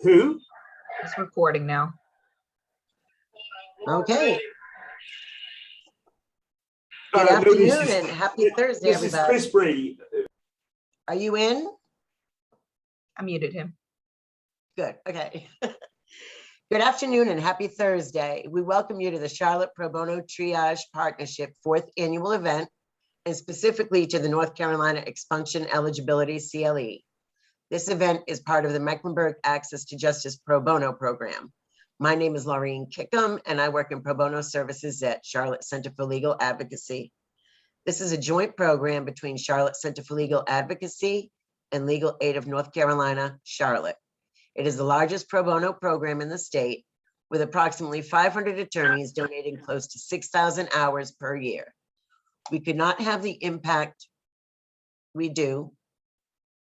Who? It's recording now. Okay. Good afternoon and happy Thursday, this everybody. This is Chris Bree. Are you in? I muted him. Good, okay. Good afternoon and happy Thursday. We welcome you to the Charlotte Pro Bono Triage Partnership 4th annual event, and specifically to the North Carolina Expunction Eligibility CLE. This event is part of the Mecklenburg Access to Justice Pro Bono program. My name is Laureen Kickham, and I work in pro bono services at Charlotte Center for Legal Advocacy. This is a joint program between Charlotte Center for Legal Advocacy and Legal Aid of North Carolina, Charlotte. It is the largest pro bono program in the state, with approximately 500 attorneys donating close to 6,000 hours per year. We could not have the impact we do.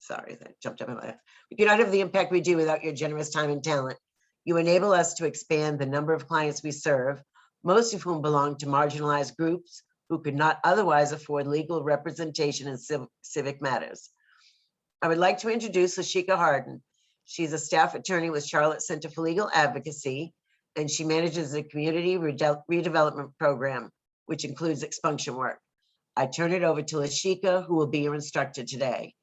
Sorry, that jumped up my head. We could not have the impact we do without your generous time and talent. You enable us to expand the number of clients we serve, most of whom belong to marginalized groups who could not otherwise afford legal representation in civic matters. I would like to introduce Lashieka Hardin. She's a staff attorney with Charlotte Center for Legal Advocacy, and she manages the community redevelopment program, which includes expunction work. I turn it over to Lashieka, who will be your instructor today.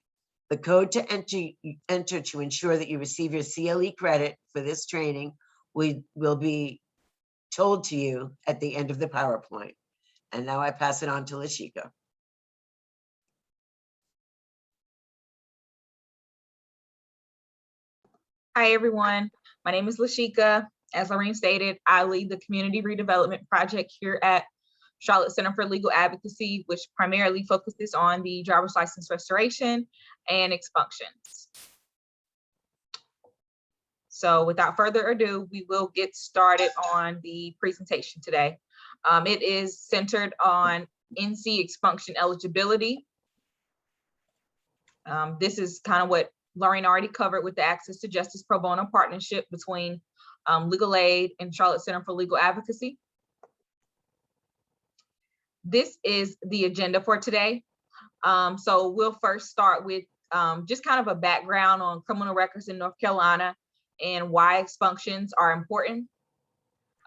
The code to enter to ensure that you receive your CLE credit for this training will be told to you at the end of the PowerPoint. And now I pass it on to Lashieka. Hi, everyone. My name is Lashieka. As Laureen stated, I lead the community redevelopment project here at Charlotte Center for Legal Advocacy, which primarily focuses on the driver's license restoration and expunctions. So without further ado, we will get started on the presentation today. It is centered on NC expunction eligibility. This is kind of what Laureen already covered with the Access to Justice Pro Bono partnership between Legal Aid and Charlotte Center for Legal Advocacy. This is the agenda for today. So we'll first start with just kind of a background on criminal records in North Carolina and why expunctions are important.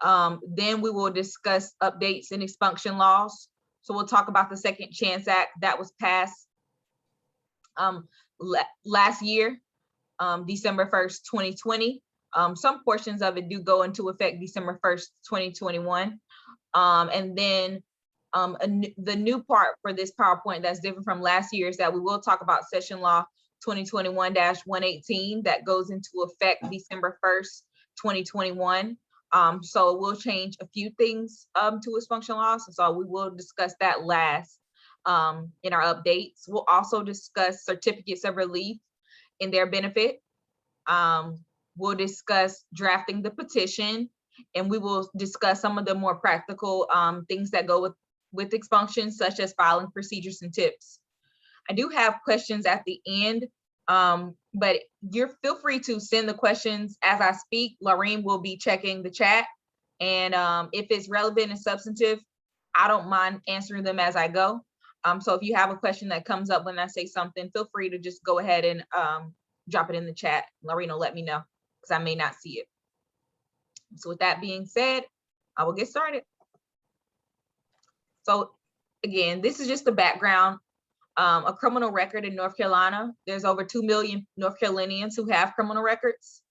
Then we will discuss updates in expunction laws. So we'll talk about the Second Chance Act that was passed last year, December 1st, 2020. Some portions of it do go into effect December 1st, 2021. And then the new part for this PowerPoint that's different from last year is that we will talk about Session Law 2021-118 that goes into effect December 1st, 2021. So we'll change a few things to expunction laws. So we will discuss that last in our updates. We'll also discuss certificates of relief and their benefit. We'll discuss drafting the petition, and we will discuss some of the more practical things that go with expunctions, such as filing procedures and tips. I do have questions at the end, but feel free to send the questions as I speak. Laureen will be checking the chat, and if it's relevant and substantive, I don't mind answering them as I go. So if you have a question that comes up when I say something, feel free to just go ahead and drop it in the chat. Laureen will let me know, because I may not see it. So with that being said, I will get started. So again, this is just the background. A criminal record in North Carolina. There's over 2 million North Carolinians who have criminal records.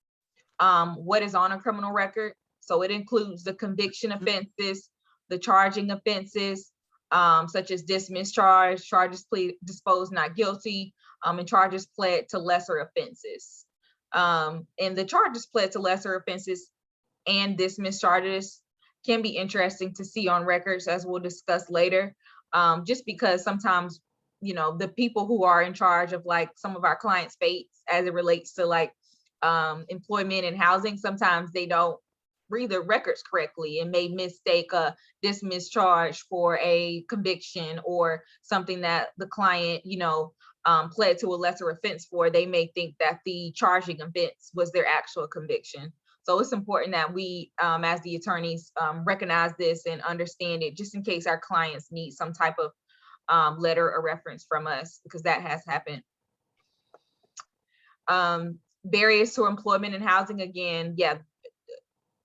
What is on a criminal record? So it includes the conviction offenses, the charging offenses, such as dismissed charge, charges disposed not guilty, and charges pled to lesser offenses. And the charges pled to lesser offenses and dismissed charges can be interesting to see on records, as we'll discuss later, just because sometimes, you know, the people who are in charge of like some of our clients' fates as it relates to like employment and housing, sometimes they don't read the records correctly and may mistake a dismissed charge for a conviction or something that the client, you know, pled to a lesser offense for. They may think that the charging offense was their actual conviction. So it's important that we, as the attorneys, recognize this and understand it, just in case our clients need some type of letter or reference from us, because that has happened. Barriers to employment and housing, again, yeah,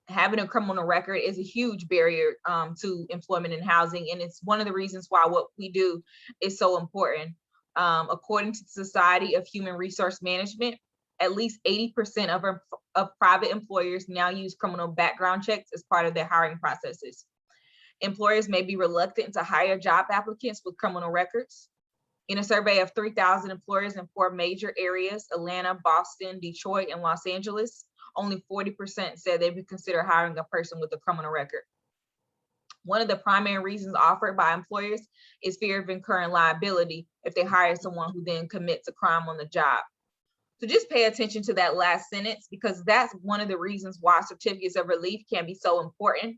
having a criminal record is a huge barrier to employment and housing, and it's one of the reasons why what we do is so important. According to the Society of Human Resource Management, at least 80% of private employers now use criminal background checks as part of their hiring processes. Employers may be reluctant to hire job applicants with criminal records. In a survey of 3,000 employers in 4 major areas, Atlanta, Boston, Detroit, and Los Angeles, only 40% said they would consider hiring a person with a criminal record. One of the primary reasons offered by employers is fear of incurring liability if they hire someone who then commits a crime on the job. So just pay attention to that last sentence, because that's one of the reasons why certificates of relief can be so important,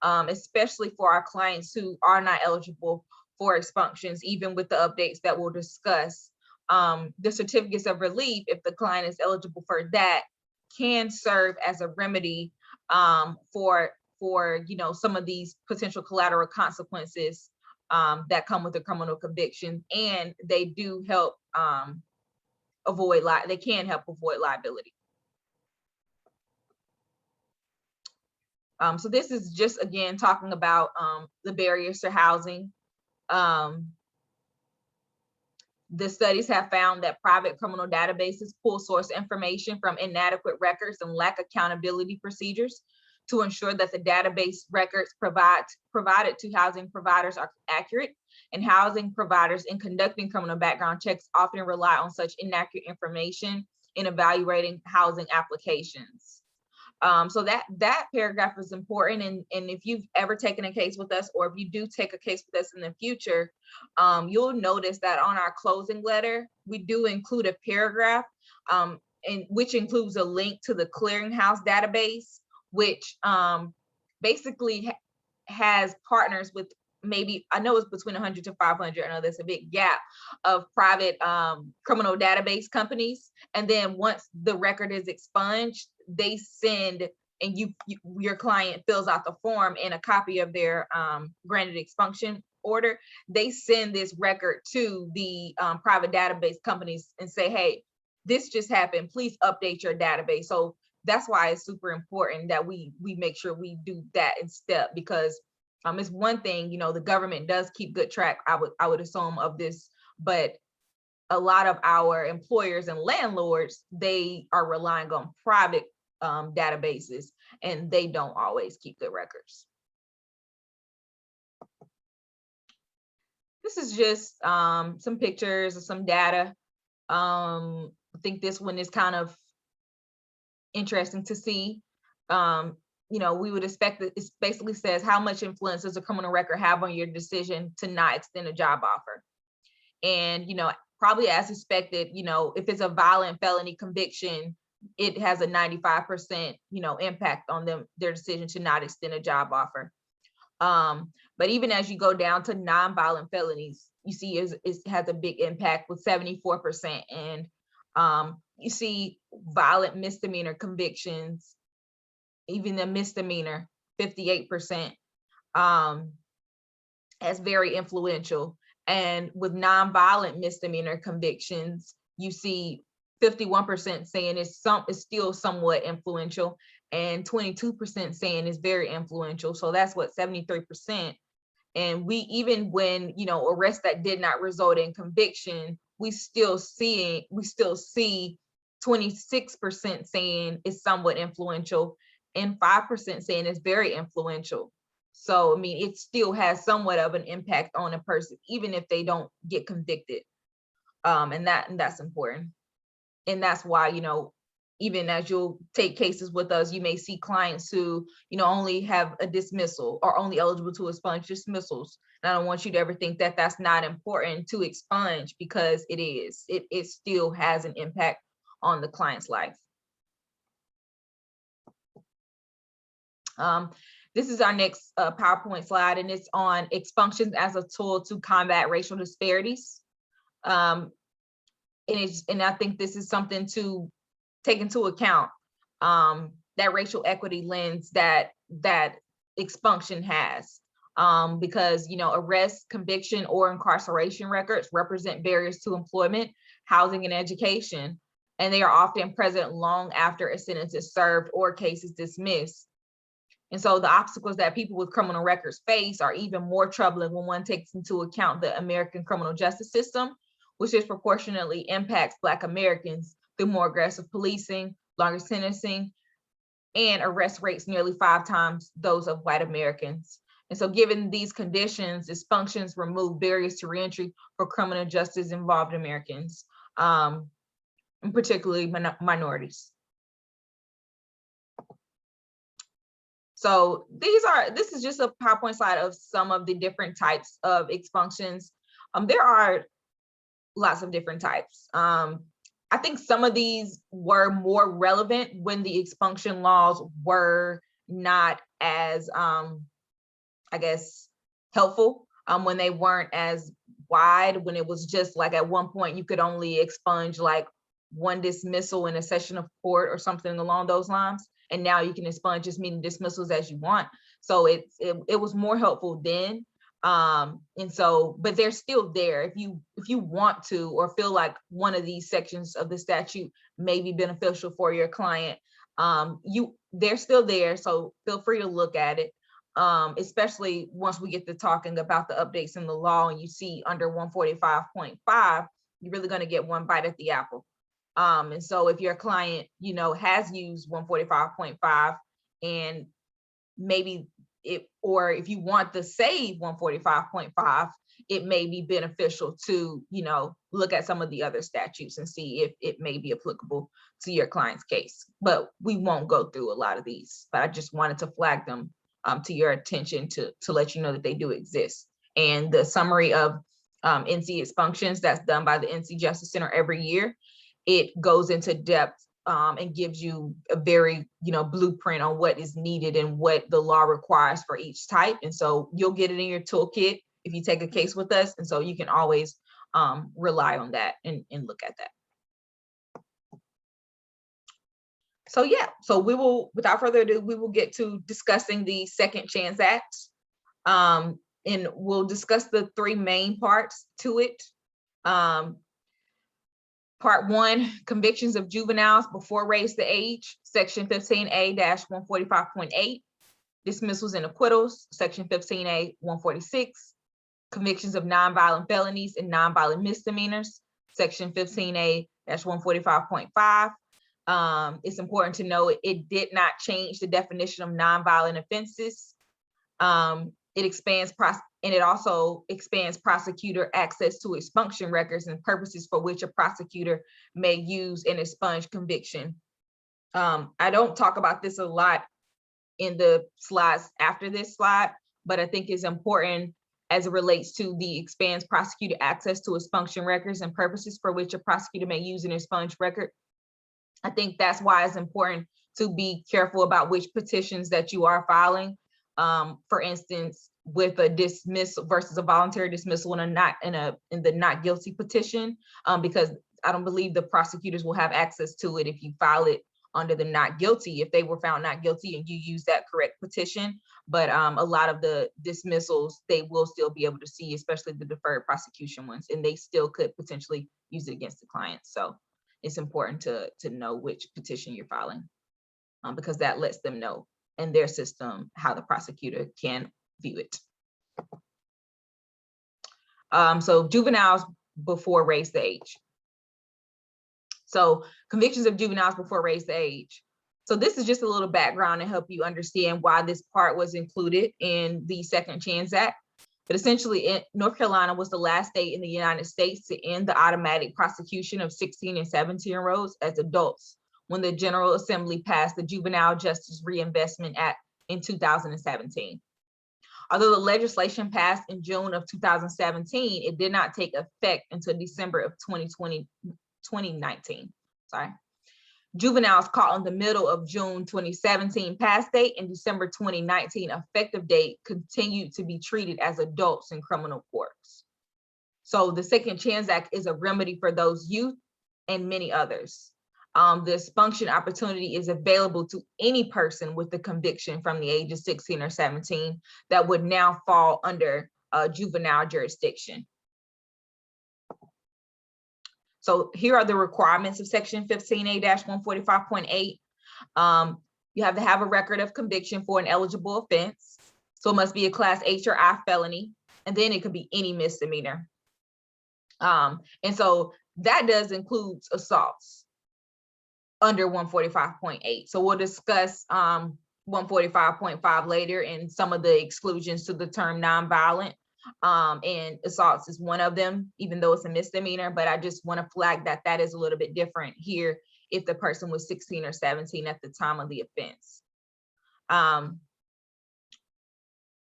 especially for our clients who are not eligible for expunctions, even with the updates that we'll discuss. The certificates of relief, if the client is eligible for that, can serve as a remedy for some of these potential collateral consequences that come with a criminal conviction, and they do help avoid liability. So this is just, again, talking about the barriers to housing. The studies have found that private criminal databases pull source information from inadequate records and lack accountability procedures to ensure that the database records provided to housing providers are accurate, and housing providers in conducting criminal background checks often rely on such inaccurate information in evaluating housing applications. So that paragraph is important, and if you've ever taken a case with us, or if you do take a case with us in the future, you'll notice that on our closing letter, we do include a paragraph, which includes a link to the clearinghouse database, which basically has partners with, maybe, I know it's between 100 to 500, I know there's a big gap of private criminal database companies. And then once the record is expunged, they send, and your client fills out the form and a copy of their granted expunction order, they send this record to the private database companies and say, hey, this just happened, please update your database. So that's why it's super important that we make sure we do that in step, because it's one thing, the government does keep good track, I would assume, of this, but a lot of our employers and landlords, they are relying on private databases, and they don't always keep good records. This is just some pictures of some data. I think this one is kind of interesting to see. We would expect that it basically says, how much influence does a criminal record have on your decision to not extend a job offer? And, probably as expected, if it's a violent felony conviction, it has a 95%, impact on their decision to not extend a job offer. But even as you go down to non-violent felonies, you see it has a big impact with 74%. And you see violent misdemeanor convictions, even the misdemeanor, 58%, as very influential. And with non-violent misdemeanor convictions, you see 51% saying it's still somewhat influential, and 22% saying it's very influential. So that's what, 73%. And even when, arrests that did not result in conviction, we still see 26% saying it's somewhat influential, and 5% saying it's very influential. So, it still has somewhat of an impact on a person, even if they don't get convicted. And that's important. And that's why, even as you'll take cases with us, you may see clients who, only have a dismissal or only eligible to expunge dismissals. And I don't want you to ever think that that's not important to expunge, because it is. It still has an impact on the client's life. This is our next PowerPoint slide, and it's on expunctions as a tool to combat racial disparities. And I think this is something to take into account, that racial equity lens that expunction has, because arrest, conviction, or incarceration records represent barriers to employment, housing, and education. and they are often present long after a sentence is served or case is dismissed. And so the obstacles that people with criminal records face are even more troubling when one takes into account the American criminal justice system, which disproportionately impacts Black Americans through more aggressive policing, longer sentencing, and arrest rates nearly 5 times those of white Americans. And so given these conditions, expunctions remove barriers to reentry for criminal justice involved Americans, and particularly minorities. So this is just a PowerPoint slide of some of the different types of expunctions. There are lots of different types. I think some of these were more relevant when the expunction laws were not as, I guess, helpful, when they weren't as wide, when it was just like at one point you could only expunge like one dismissal in a session of court or something along those lines. And now you can expunge as many dismissals as you want. So it was more helpful then. And so, but they're still there. If you want to, or feel like one of these sections of the statute may be beneficial for your client, they're still there. So feel free to look at it. Especially once we get to talking about the updates in the law and you see under 145.5, you're really going to get one bite at the apple. And so if your client, has used 145.5 and maybe or if you want to save 145.5, it may be beneficial to, look at some of the other statutes and see if it may be applicable to your client's case. But we won't go through a lot of these, but I just wanted to flag them to your attention to let you know that they do exist. And the summary of NC expunctions that's done by the NC Justice Center every year, it goes into depth and gives you a very, blueprint on what is needed and what the law requires for each type. And so you'll get it in your toolkit if you take a case with us. And so you can always rely on that and look at that. So yeah, so we will, without further ado, we will get to discussing the Second Chance Act. And we'll discuss the 3 main parts to it. Part 1, convictions of juveniles before raised to age, section 15A-145.8, dismissals and acquittals, section 15A-146, convictions of nonviolent felonies and nonviolent misdemeanors, section 15A-145.5. It's important to know it did not change the definition of nonviolent offenses. It expands and it also expands prosecutor access to expunction records and purposes for which a prosecutor may use an expunged conviction. I don't talk about this a lot in the slides after this slide, but I think it's important as it relates to the expands prosecutor access to expunction records and purposes for which a prosecutor may use an expunged record. I think that's why it's important to be careful about which petitions that you are filing. For instance, with a dismissal versus a voluntary dismissal in the not guilty petition, because I don't believe the prosecutors will have access to it if you file it under the not guilty, if they were found not guilty and you use that correct petition. But a lot of the dismissals, they will still be able to see, especially the deferred prosecution ones, and they still could potentially use it against the client. So it's important to know which petition you're filing, because that lets them know in their system how the prosecutor can view it. So juveniles before raised to age. So convictions of juveniles before raised to age. So this is just a little background to help you understand why this part was included in the Second Chance Act. But essentially, North Carolina was the last state in the United States to end the automatic prosecution of 16 and 17-year-olds as adults when the General Assembly passed the Juvenile Justice Reinvestment Act in 2017. Although the legislation passed in June of 2017, it did not take effect until December of 2019. Juveniles caught in the middle of June 2017 pass date and December 2019 effective date continued to be treated as adults in criminal courts. So the Second Chance Act is a remedy for those youth and many others. The expunction opportunity is available to any person with a conviction from the age of 16 or 17 that would now fall under juvenile jurisdiction. So here are the requirements of section 15A-145.8. You have to have a record of conviction for an eligible offense. So it must be a class H or I felony, and then it could be any misdemeanor. And so that does include assaults under 145.8. So we'll discuss 145.5 later and some of the exclusions to the term nonviolent. And assaults is one of them, even though it's a misdemeanor, but I just want to flag that that is a little bit different here if the person was 16 or 17 at the time of the offense.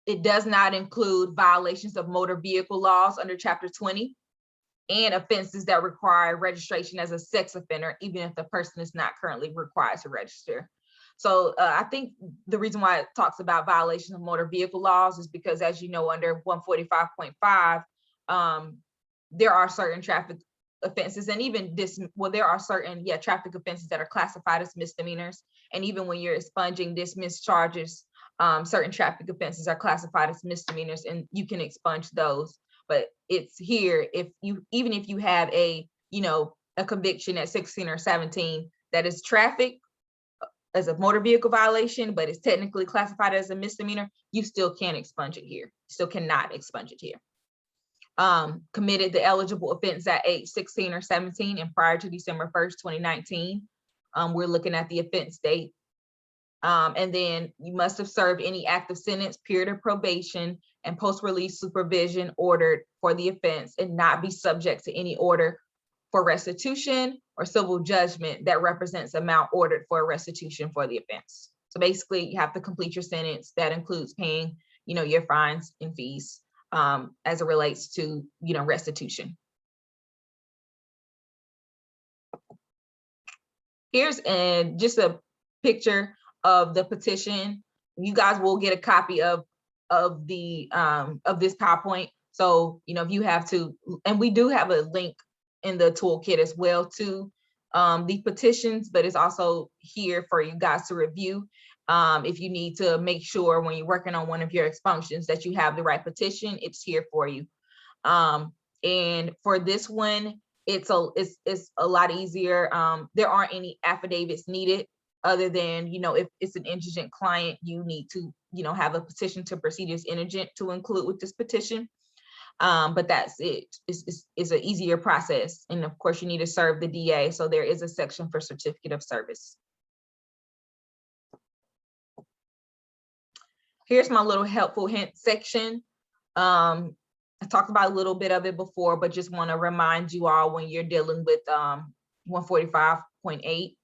It does not include violations of motor vehicle laws under Chapter 20 and offenses that require registration as a sex offender, even if the person is not currently required to register. So I think the reason why it talks about violations of motor vehicle laws is because, as you know, under 145.5, there are certain traffic offenses, and even this, well, there are certain, traffic offenses that are classified as misdemeanors. And even when you're expunging dismissed charges, certain traffic offenses are classified as misdemeanors, and you can expunge those. But it's here, even if you have a conviction at 16 or 17 that is traffic as a motor vehicle violation, but it's technically classified as a misdemeanor, you still can't expunge it here. Still cannot expunge it here. Committed the eligible offense at age 16 or 17 and prior to December 1st, 2019. We're looking at the offense date. And then you must have served any active sentence, period of probation, and post-release supervision ordered for the offense and not be subject to any order for restitution or civil judgment that represents amount ordered for restitution for the offense. So basically you have to complete your sentence. That includes paying, your fines and fees as it relates to, restitution. Here's just a picture of the petition. You guys will get a copy of this PowerPoint. So, if you have to, and we do have a link in the toolkit as well to the petitions, but it's also here for you guys to review. If you need to make sure when you're working on one of your expunctions that you have the right petition, it's here for you. And for this one, it's a lot easier. There aren't any affidavits needed other than, if it's an indigent client, you need to, have a petition to proceed as indigent to include with this petition. But that's it. It's an easier process. And of course, you need to serve the DA. So there is a section for certificate of service. Here's my little helpful hint section. I talked about a little bit of it before, but just want to remind you all when you're dealing with 145.8.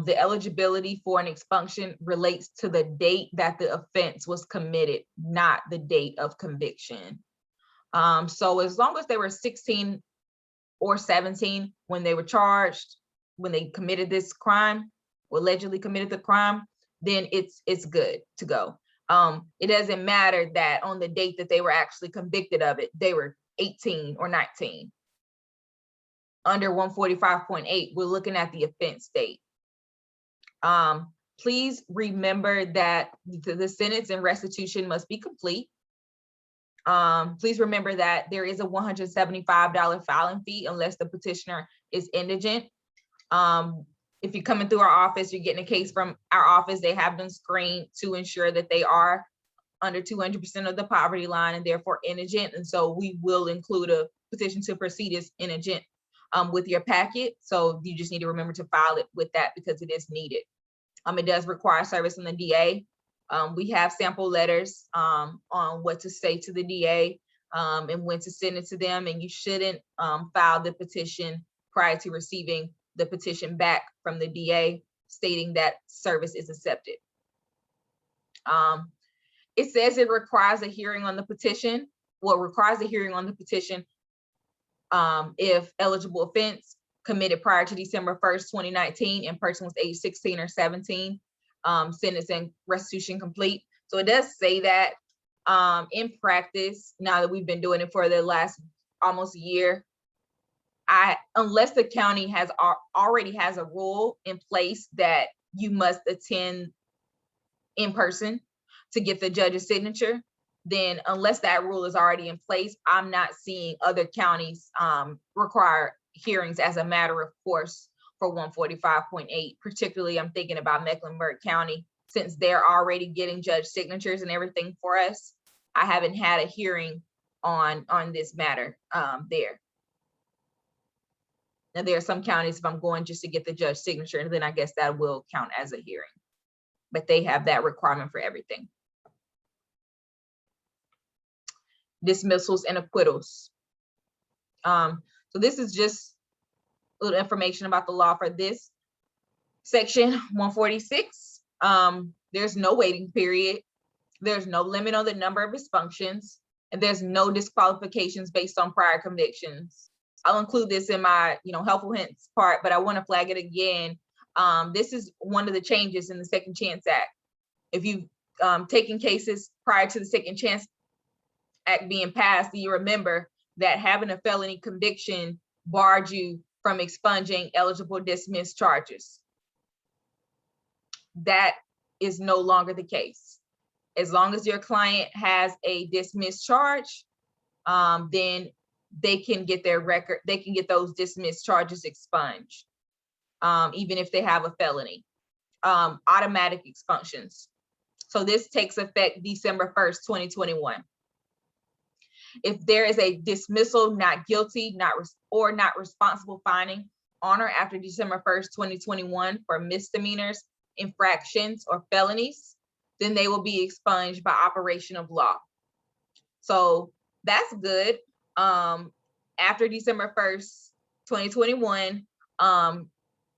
The eligibility for an expunction relates to the date that the offense was committed, not the date of conviction. So as long as they were 16 or 17 when they were charged, when they committed this crime, or allegedly committed the crime, then it's good to go. It doesn't matter that on the date that they were actually convicted of it, they were 18 or 19. Under 145.8, we're looking at the offense date. Please remember that the sentence and restitution must be complete. Please remember that there is a $175 filing fee unless the petitioner is indigent. If you're coming through our office, you're getting a case from our office, they have them screened to ensure that they are under 200% of the poverty line and therefore indigent. And so we will include a petition to proceed as indigent with your packet. So you just need to remember to file it with that because it is needed. It does require service from the DA. We have sample letters on what to say to the DA and when to send it to them. And you shouldn't file the petition prior to receiving the petition back from the DA stating that service is accepted. It says it requires a hearing on the petition. Well, it requires a hearing on the petition if eligible offense committed prior to December 1st, 2019 and person was age 16 or 17, sentence and restitution complete. So it does say that in practice, now that we've been doing it for the last almost a year, unless the county already has a rule in place that you must attend in person to get the judge's signature, then unless that rule is already in place, I'm not seeing other counties require hearings as a matter of course for 145.8. Particularly, I'm thinking about Mecklenburg County, since they're already getting judge signatures and everything for us. I haven't had a hearing on this matter there. Now, there are some counties, if I'm going just to get the judge signature, and then I guess that will count as a hearing. But they have that requirement for everything. Dismissals and acquittals. So this is just a little information about the law for this section 146. There's no waiting period. There's no limit on the number of expunctions, and there's no disqualifications based on prior convictions. I'll include this in my, helpful hints part, but I want to flag it again. This is one of the changes in the Second Chance Act. If you've taken cases prior to the Second Chance Act being passed, you remember that having a felony conviction barred you from expunging eligible dismissed charges. That is no longer the case. As long as your client has a dismissed charge, then they can get their record, they can get those dismissed charges expunged, even if they have a felony. Automatic expunctions. So this takes effect December 1st, 2021. If there is a dismissal, not guilty, not responsible finding on or after December 1st, 2021 for misdemeanors, infractions, or felonies, then they will be expunged by operation of law. So that's good. After December 1st, 2021,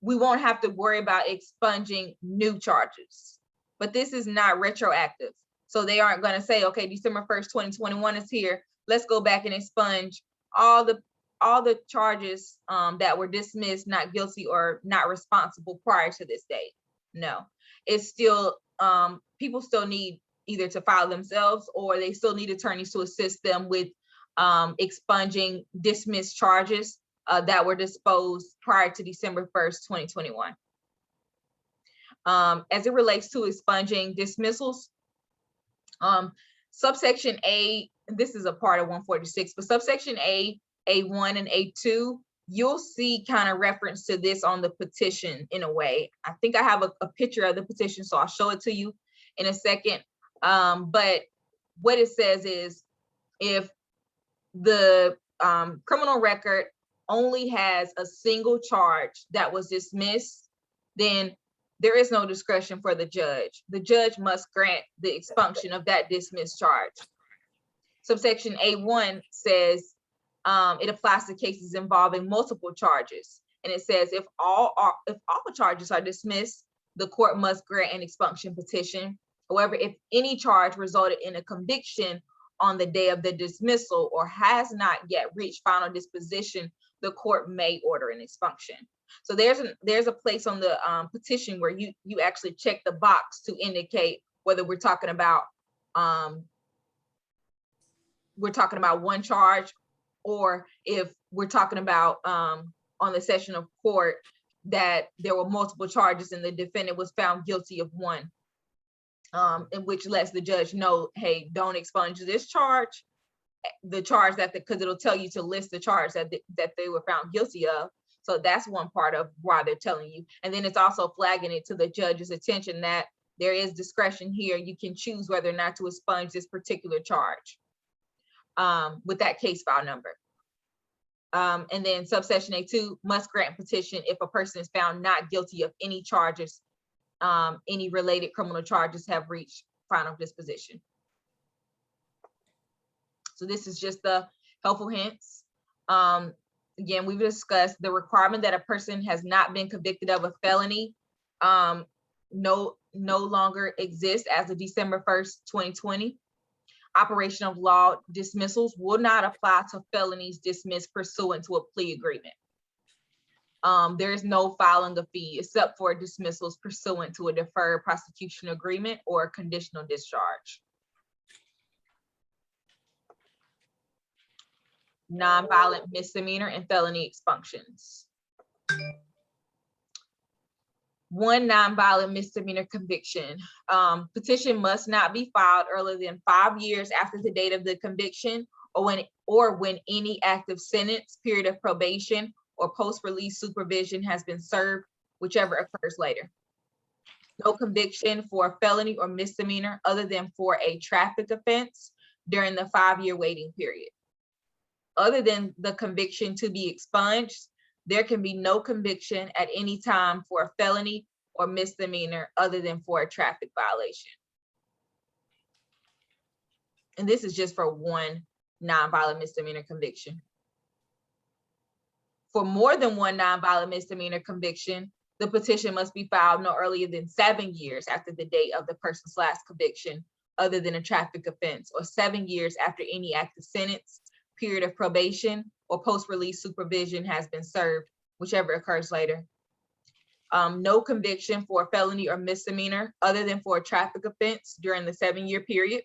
we won't have to worry about expunging new charges, but this is not retroactive. So they aren't going to say, okay, December 1st, 2021 is here. Let's go back and expunge all the charges that were dismissed, not guilty, or not responsible prior to this date. No, it's still, people still need either to file themselves, or they still need attorneys to assist them with expunging dismissed charges that were disposed prior to December 1st, 2021. As it relates to expunging dismissals, subsection A, this is a part of 146, but subsection A, A1 and A2, you'll see kind of reference to this on the petition in a way. I think I have a picture of the petition, so I'll show it to you in a second. But what it says is, if the criminal record only has a single charge that was dismissed, then there is no discretion for the judge. The judge must grant the expunction of that dismissed charge. Subsection A1 says it applies to cases involving multiple charges. And it says if all charges are dismissed, the court must grant an expunction petition. However, if any charge resulted in a conviction on the day of the dismissal or has not yet reached final disposition, the court may order an expunction. So there's a place on the petition where you actually check the box to indicate whether we're talking about one charge, or if we're talking about on the session of court that there were multiple charges and the defendant was found guilty of one, in which lets the judge know, hey, don't expunge this charge, the charge because it'll tell you to list the charge that they were found guilty of. So that's one part of why they're telling you. And then it's also flagging it to the judge's attention that there is discretion here. You can choose whether or not to expunge this particular charge with that case file number. And then subsection A2 must grant petition if a person is found not guilty of any charges, any related criminal charges have reached final disposition. So this is just the helpful hints. Again, we've discussed the requirement that a person has not been convicted of a felony no longer exists as of December 1st, 2020. Operation of law dismissals will not apply to felonies dismissed pursuant to a plea agreement. There is no filing of fee except for dismissals pursuant to a deferred prosecution agreement or conditional discharge. Nonviolent misdemeanor and felony expunctions. One nonviolent misdemeanor conviction. Petition must not be filed earlier than 5 years after the date of the conviction, or when any active sentence, period of probation, or post-release supervision has been served, whichever occurs later. No conviction for a felony or misdemeanor other than for a traffic offense during the 5-year waiting period. Other than the conviction to be expunged, there can be no conviction at any time for a felony or misdemeanor other than for a traffic violation. And this is just for one nonviolent misdemeanor conviction. For more than one nonviolent misdemeanor conviction, the petition must be filed no earlier than 7 years after the date of the person's last conviction, other than a traffic offense, or 7 years after any active sentence, period of probation, or post-release supervision has been served, whichever occurs later. No conviction for a felony or misdemeanor other than for a traffic offense during the 7-year period.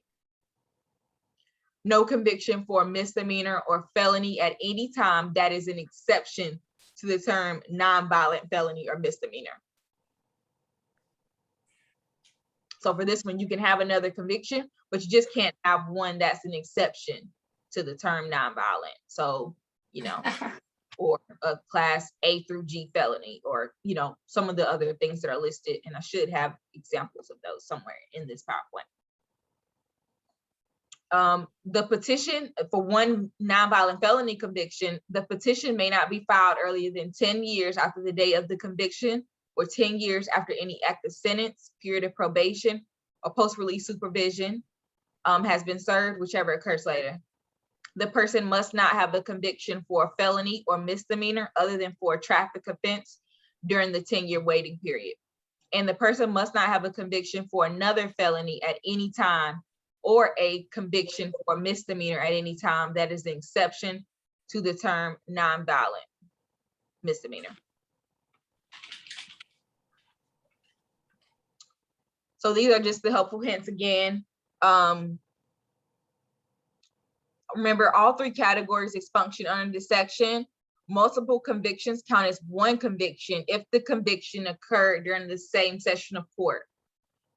No conviction for a misdemeanor or felony at any time that is an exception to the term nonviolent felony or misdemeanor. So for this one, you can have another conviction, but you just can't have one that's an exception to the term nonviolent. So, you know, or a class A through G felony, or, you know, some of the other things that are listed, and I should have examples of those somewhere in this PowerPoint. The petition for one nonviolent felony conviction, the petition may not be filed earlier than 10 years after the day of the conviction, or 10 years after any active sentence, period of probation, or post-release supervision has been served, whichever occurs later. The person must not have a conviction for a felony or misdemeanor other than for a traffic offense during the 10-year waiting period. And the person must not have a conviction for another felony at any time, or a conviction for a misdemeanor at any time that is an exception to the term nonviolent misdemeanor. So these are just the helpful hints again. Remember, all 3 categories expunction under this section. Multiple convictions count as one conviction if the conviction occurred during the same session of court.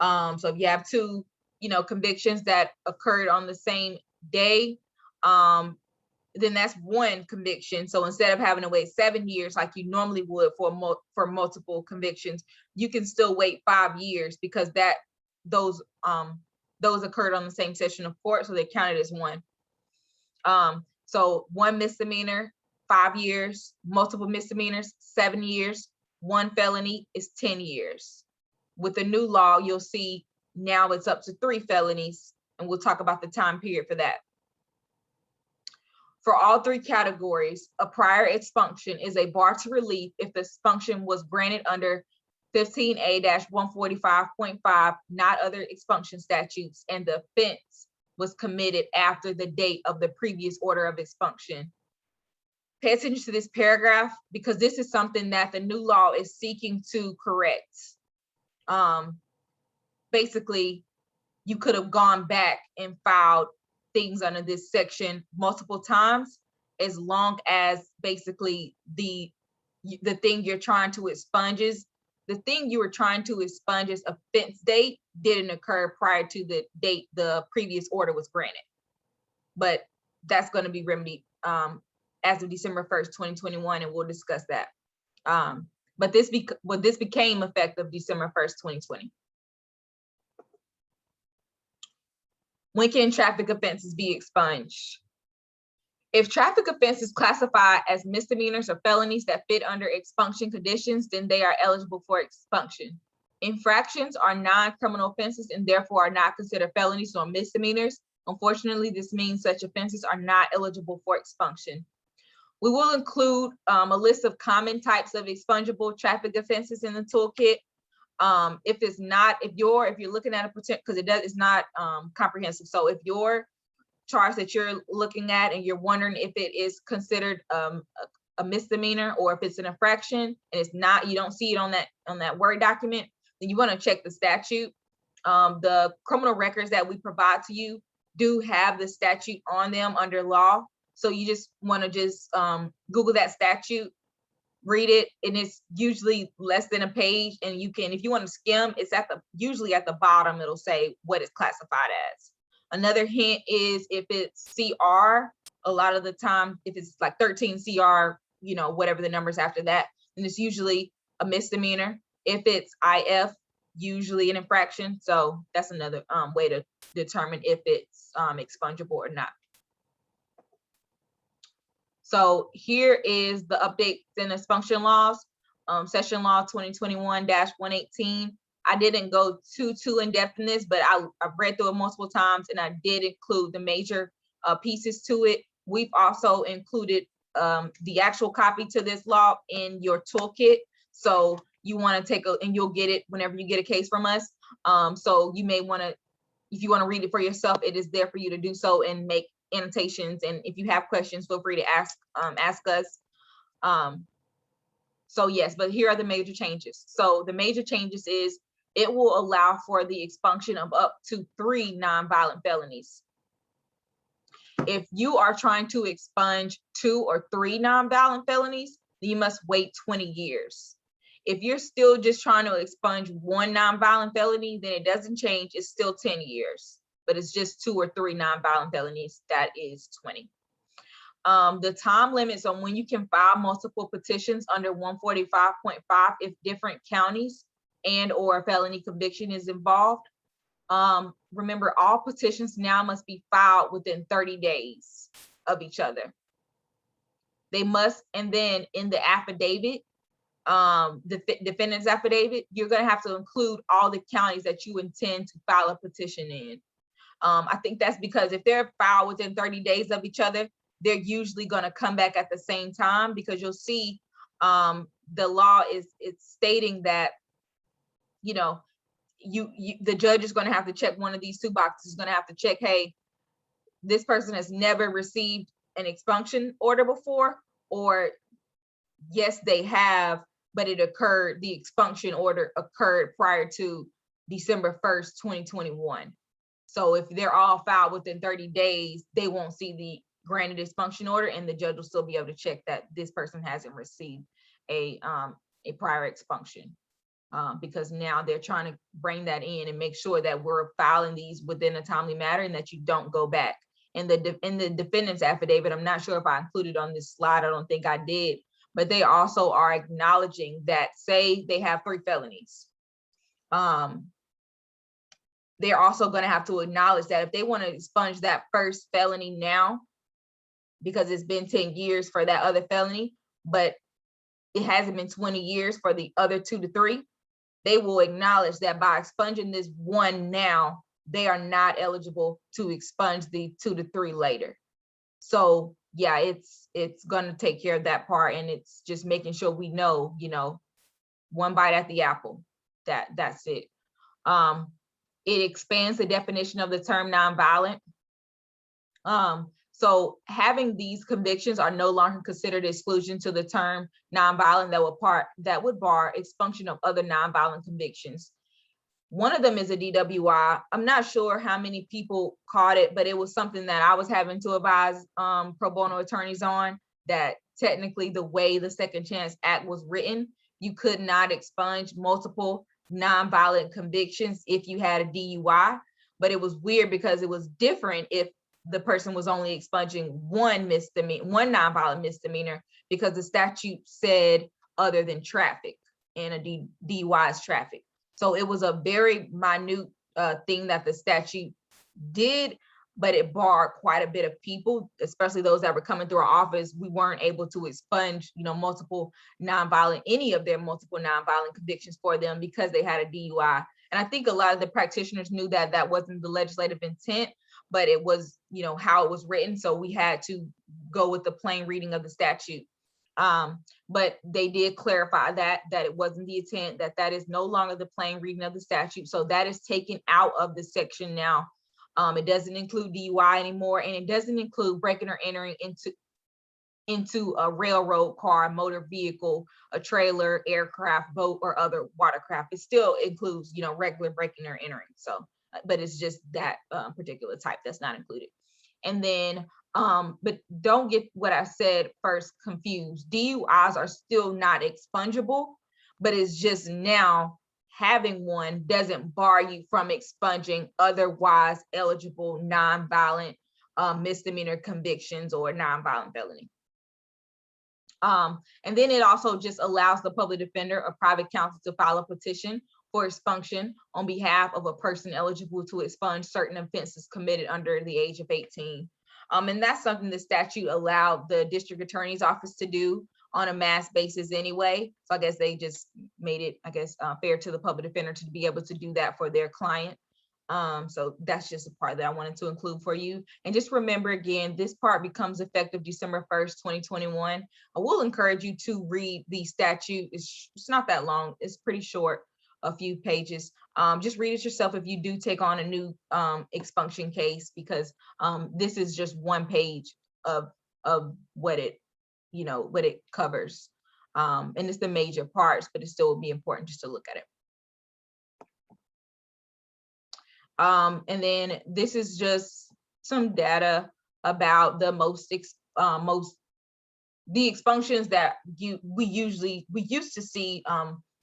So if you have 2, you know, convictions that occurred on the same day, then that's one conviction. So instead of having to wait 7 years like you normally would for multiple convictions, you can still wait 5 years because those occurred on the same session of court, so they counted as one. So one misdemeanor, 5 years, multiple misdemeanors, 7 years, one felony is 10 years. With the new law, you'll see now it's up to 3 felonies, and we'll talk about the time period for that. For all 3 categories, a prior expunction is a bar to relief if the expunction was granted under 15A-145.5, not other expunction statutes, and the offense was committed after the date of the previous order of expunction. Pay attention to this paragraph because this is something that the new law is seeking to correct. Basically, you could have gone back and filed things under this section multiple times, as long as basically the thing you're trying to expunge is, the thing you were trying to expunge is offense date didn't occur prior to the date the previous order was granted. But that's going to be remedied as of December 1st, 2021, and we'll discuss that. But this became effective December 1st, 2020. When can traffic offenses be expunged? If traffic offenses classified as misdemeanors or felonies that fit under expunction conditions, then they are eligible for expunction. Infractions are non-criminal offenses and therefore are not considered felonies or misdemeanors. Unfortunately, this means such offenses are not eligible for expunction. We will include a list of common types of expungible traffic offenses in the toolkit. If you're looking at a potential, because it's not comprehensive. So if your charge that you're looking at and you're wondering if it is considered a misdemeanor or if it's an infraction and it's not, you don't see it on that Word document, then you want to check the statute. The criminal records that we provide to you do have the statute on them under law. So you just want to Google that statute, read it, and it's usually less than a page. And you can, if you want to skim, it's usually at the bottom, it'll say what it's classified as. Another hint is if it's CR, a lot of the time, if it's like 13 CR you know, whatever the numbers after that, and it's usually a misdemeanor. If it's IF, usually an infraction. So that's another way to determine if it's expungible or not. So here is the updates in expunction laws, session law 2021-118. I didn't go too in depth in this, but I've read through it multiple times, and I did include the major pieces to it. We've also included the actual copy to this law in your toolkit. So you want to take and you'll get it whenever you get a case from us. So you may want to, if you want to read it for yourself, it is there for you to do so and make annotations. And if you have questions, feel free to ask us. So yes, but here are the major changes. So the major changes is it will allow for the expunction of up to 3 nonviolent felonies. If you are trying to expunge 2 or 3 nonviolent felonies, then you must wait 20 years. If you're still just trying to expunge 1 nonviolent felony, then it doesn't change. It's still 10 years, but it's just 2 or 3 nonviolent felonies. That is 20. The time limits on when you can file multiple petitions under 145.5 if different counties and or a felony conviction is involved. Remember, all petitions now must be filed within 30 days of each other. They must, and then in the affidavit, the defendant's affidavit, you're going to have to include all the counties that you intend to file a petition in. I think that's because if they're filed within 30 days of each other, they're usually going to come back at the same time, because you'll see the law it's stating that, you know, the judge is going to have to check one of these 2 boxes. Is going to have to check, hey, this person has never received an expunction order before, or yes, they have, but it occurred, the expunction order occurred prior to December 1st, 2021. So if they're all filed within 30 days, they won't see the granted expunction order, and the judge will still be able to check that this person hasn't received a prior expunction. Because now they're trying to bring that in and make sure that we're filing these within a timely manner and that you don't go back. In the defendant's affidavit, I'm not sure if I included on this slide, I don't think I did, but they also are acknowledging that, say they have 3 felonies. They're also going to have to acknowledge that if they want to expunge that first felony now, because it's been 10 years for that other felony, but it hasn't been 20 years for the other 2 to 3, they will acknowledge that by expunging this one now, they are not eligible to expunge the 2 to 3 later. So yeah, it's going to take care of that part, and it's just making sure we know, you know, one bite at the apple. That's it. It expands the definition of the term nonviolent. So having these convictions are no longer considered exclusion to the term nonviolent that would bar expunction of other nonviolent convictions. One of them is a DWI. I'm not sure how many people caught it, but it was something that I was having to advise pro bono attorneys on, that technically the way the Second Chance Act was written, you could not expunge multiple nonviolent convictions if you had a DUI. But it was weird because it was different if the person was only expunging one nonviolent misdemeanor, because the statute said other than traffic, and a DUI is traffic. So it was a very minute thing that the statute did, but it barred quite a bit of people, especially those that were coming through our office. We weren't able to expunge, you know, any of their multiple nonviolent convictions for them because they had a DUI. And I think a lot of the practitioners knew that that wasn't the legislative intent, but it was, you know, how it was written. So we had to go with the plain reading of the statute. But they did clarify that it wasn't the intent, that is no longer the plain reading of the statute. So that is taken out of the section now. It doesn't include DUI anymore, and it doesn't include breaking or entering into a railroad car, motor vehicle, a trailer, aircraft, boat, or other watercraft. It still includes, you know, regular breaking or entering. So, but it's just that particular type that's not included. And then, but don't get what I said first confused. DUIs are still not expungible, but it's just now having one doesn't bar you from expunging otherwise eligible nonviolent misdemeanor convictions or nonviolent felony. And then it also just allows the public defender or private counsel to file a petition for expunction on behalf of a person eligible to expunge certain offenses committed under the age of 18. And that's something the statute allowed the district attorney's office to do on a mass basis anyway. So I guess they just made it, fair to the public defender to be able to do that for their client. So that's just a part that I wanted to include for you. And just remember, again, this part becomes effective December 1st, 2021. I will encourage you to read the statute. It's not that long. It's pretty short, a few pages. Just read it yourself if you do take on a new expunction case, because this is just one page of what it, what it covers. And it's the major parts, but it still will be important just to look at it. And then this is just some data about the the expunctions that we used to see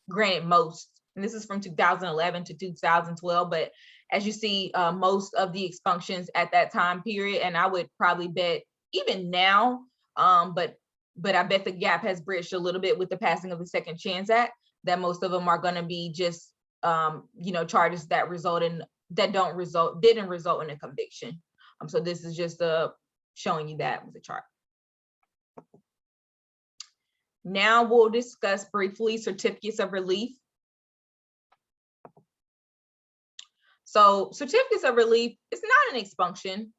granted most, and this is from 2011 to 2012, but as you see, most of the expunctions at that time period, and I would probably bet even now, but I bet the gap has bridged a little bit with the passing of the Second Chance Act, that most of them are going to be just charges that didn't result in a conviction. So this is just showing you that with the chart. Now we'll discuss briefly certificates of relief. So certificates of relief is not an expunction,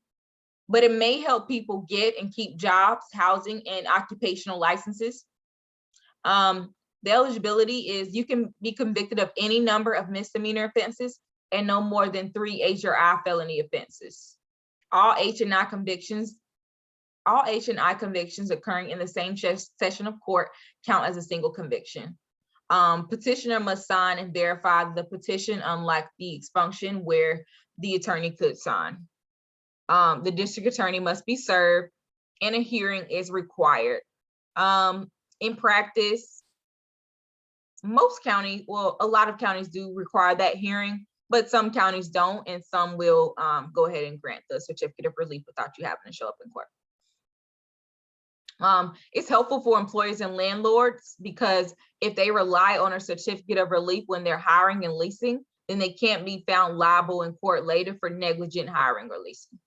but it may help people get and keep jobs, housing, and occupational licenses. The eligibility is you can be convicted of any number of misdemeanor offenses and no more than 3 H or I felony offenses. All H and I convictions occurring in the same session of court count as a single conviction. Petitioner must sign and verify the petition, unlike the expunction where the attorney could sign. The district attorney must be served and a hearing is required. In practice, most counties, well, a lot of counties do require that hearing, but some counties don't, and some will go ahead and grant the certificate of relief without you having to show up in court. It's helpful for employers and landlords because if they rely on a certificate of relief when they're hiring and leasing, then they can't be found liable in court later for negligent hiring or leasing.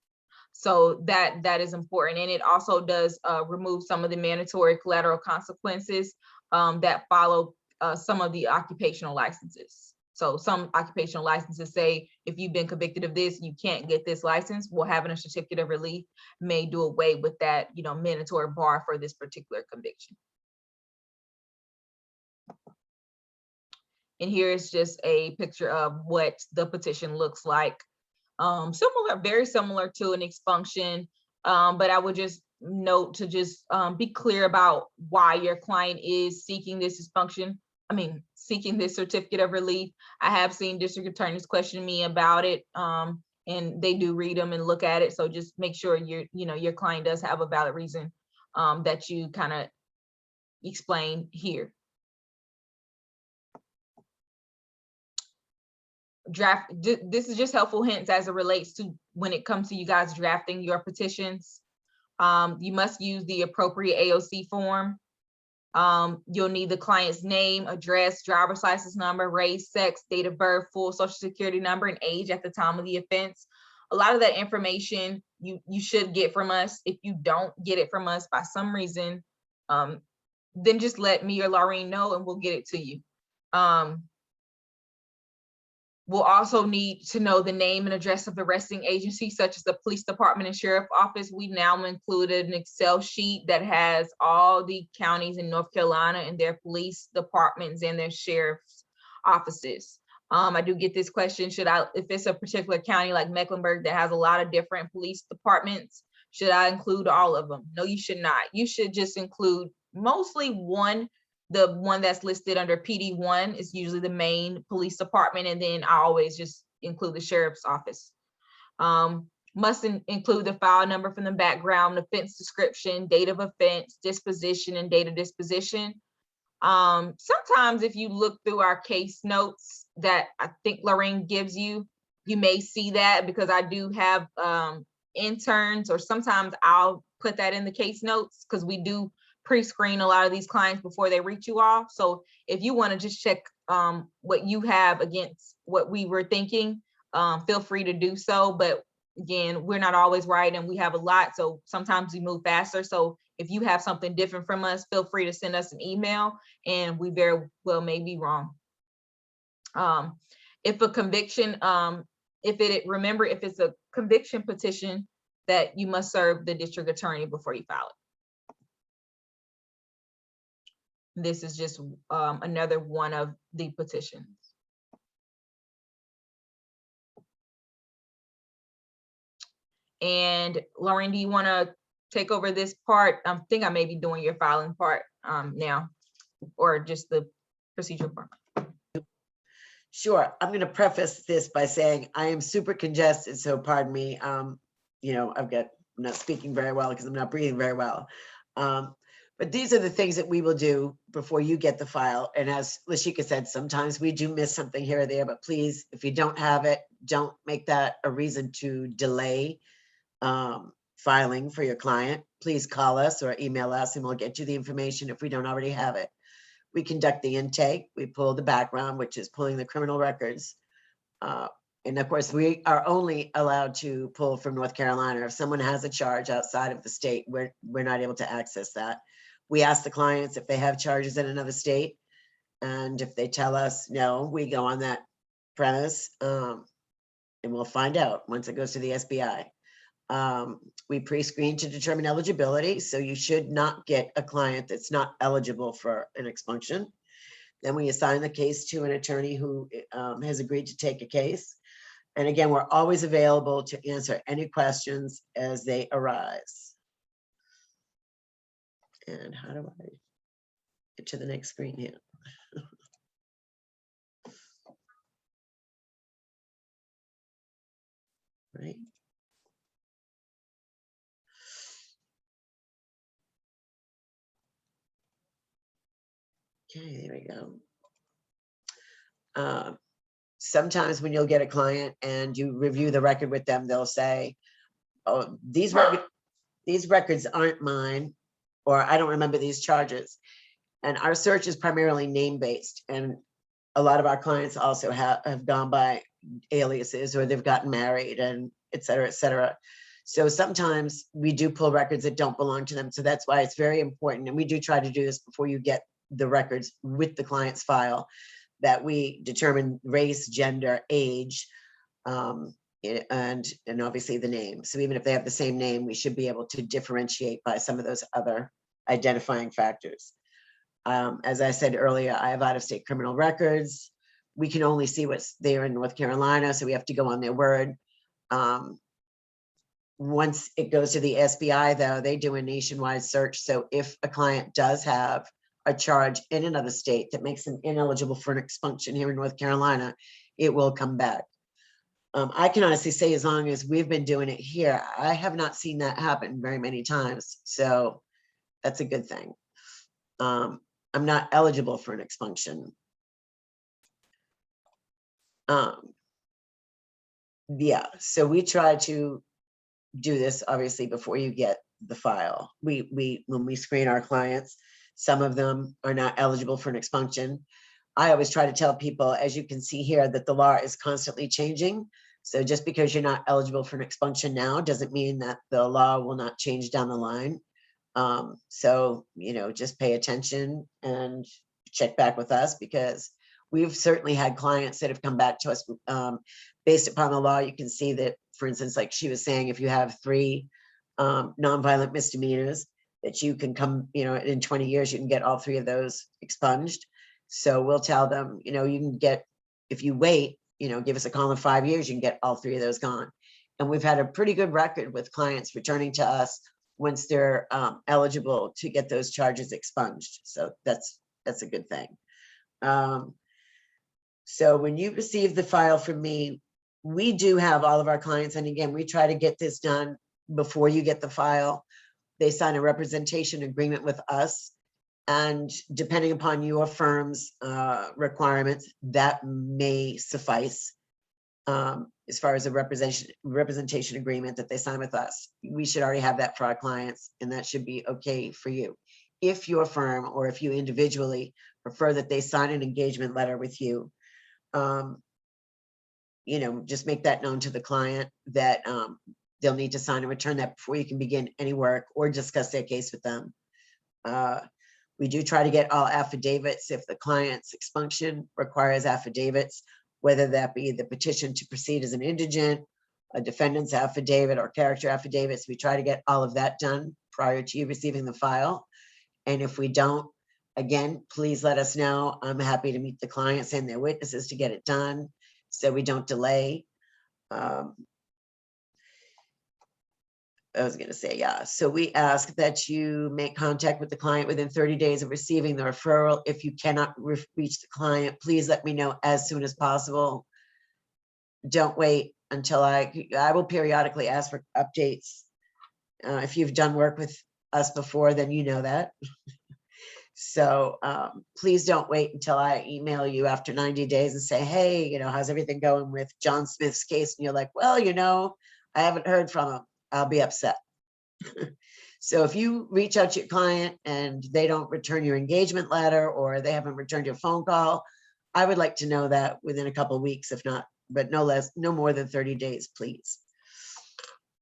So that is important. And it also does remove some of the mandatory collateral consequences that follow some of the occupational licenses. So some occupational licenses say, if you've been convicted of this, you can't get this license. Well, having a certificate of relief may do away with that, mandatory bar for this particular conviction. And here is just a picture of what the petition looks like. Very similar to an expunction, but I would just note to just be clear about why your client is seeking this expunction. Seeking this certificate of relief. I have seen district attorneys question me about it, and they do read them and look at it. So just make sure your client does have a valid reason that you kind of explain here. This is just helpful hints as it relates to when it comes to you guys drafting your petitions. You must use the appropriate AOC form. You'll need the client's name, address, driver's license number, race, sex, date of birth, full social security number, and age at the time of the offense. A lot of that information you should get from us. If you don't get it from us by some reason, then just let me or Laureen know and we'll get it to you. We'll also need to know the name and address of the arresting agency, such as the police department and sheriff office. We now included an Excel sheet that has all the counties in North Carolina and their police departments and their sheriff's offices. I do get this question, if it's a particular county like Mecklenburg that has a lot of different police departments, should I include all of them? No, you should not. You should just include mostly one. The one that's listed under PD1 is usually the main police department, and then I always just include the sheriff's office. Must include the file number from the background, offense description, date of offense, disposition, and date of disposition. Sometimes if you look through our case notes that I think Laureen gives you, you may see that because I do have interns, or sometimes I'll put that in the case notes because we do pre-screen a lot of these clients before they reach you all. So if you want to just check what you have against what we were thinking, feel free to do so. But again, we're not always right, and we have a lot, so sometimes we move faster. So if you have something different from us, feel free to send us an email, and we very well may be wrong. If a conviction, remember, if it's a conviction petition, that you must serve the district attorney before you file it. This is just another one of the petitions. And Laureen, do you want to take over this part? I think I may be doing your filing part now, or just the procedural form. Sure. I'm going to preface this by saying I am super congested, so pardon me. You know, I'm not speaking very well because I'm not breathing very well. But these are the things that we will do before you get the file. And as Lashieka said, sometimes we do miss something here or there, but please, if you don't have it, don't make that a reason to delay filing for your client. Please call us or email us and we'll get you the information if we don't already have it. We conduct the intake, we pull the background, which is pulling the criminal records. And of course, we are only allowed to pull from North Carolina. If someone has a charge outside of the state, we're not able to access that. We ask the clients if they have charges in another state. And if they tell us no, we go on that premise and we'll find out once it goes to the SBI. We pre-screen to determine eligibility. So you should not get a client that's not eligible for an expunction. Then we assign the case to an attorney who has agreed to take a case. And again, we're always available to answer any questions as they arise. And how do I get to the next screen here? Right. Okay, there we go. Sometimes when you'll get a client and you review the record with them, they'll say, oh, these records aren't mine, or I don't remember these charges. And our search is primarily name-based. And a lot of our clients also have gone by aliases, or they've gotten married, and et cetera, et cetera. So sometimes we do pull records that don't belong to them. So that's why it's very important. And we do try to do this before you get the records with the client's file, that we determine race, gender, age, and obviously the name. So even if they have the same name, we should be able to differentiate by some of those other identifying factors. As I said earlier, I have out-of-state criminal records. We can only see what's there in North Carolina, so we have to go on their word. Once it goes to the SBI, though, they do a nationwide search. So if a client does have a charge in another state that makes them ineligible for an expunction here in North Carolina, it will come back. I can honestly say, as long as we've been doing it here, I have not seen that happen very many times. So that's a good thing. I'm not eligible for an expunction. Yeah, so we try to do this obviously before you get the file. When we screen our clients, some of them are not eligible for an expunction. I always try to tell people, as you can see here, that the law is constantly changing. So just because you're not eligible for an expunction now doesn't mean that the law will not change down the line. So, you know, just pay attention and check back with us, because we've certainly had clients that have come back to us based upon the law. You can see that, for instance, like she was saying, if you have 3 nonviolent misdemeanors, that you can come, you know, in 20 years, you can get all 3 of those expunged. So we'll tell them, you know, you can get, if you wait, you know, give us a call in 5 years, you can get all 3 of those gone. And we've had a pretty good record with clients returning to us once they're eligible to get those charges expunged. So that's a good thing. So when you receive the file from me, we do have all of our clients, and again, we try to get this done before you get the file. They sign a representation agreement with us, and depending upon your firm's requirements, that may suffice as far as a representation agreement that they sign with us. We should already have that for our clients, and that should be okay for you. if your firm or if you individually prefer that they sign an engagement letter with you, you know, just make that known to the client that they'll need to sign and return that before you can begin any work or discuss their case with them. We do try to get all affidavits if the client's expunction requires affidavits, whether that be the petition to proceed as an indigent, a defendant's affidavit or character affidavits. We try to get all of that done prior to you receiving the file. And if we don't, again, please let us know. I'm happy to meet the clients and their witnesses to get it done so we don't delay. I was going to say, yeah. So we ask that you make contact with the client within 30 days of receiving the referral. If you cannot reach the client, please let me know as soon as possible. Don't wait until I will periodically ask for updates. If you've done work with us before, then you know that. So please don't wait until I email you after 90 days and say, hey, you know, how's everything going with John Smith's case? And you're like, well, you know, I haven't heard from him. I'll be upset. So if you reach out to your client and they don't return your engagement letter or they haven't returned your phone call, I would like to know that within a couple of weeks, if not, but no more than 30 days, please.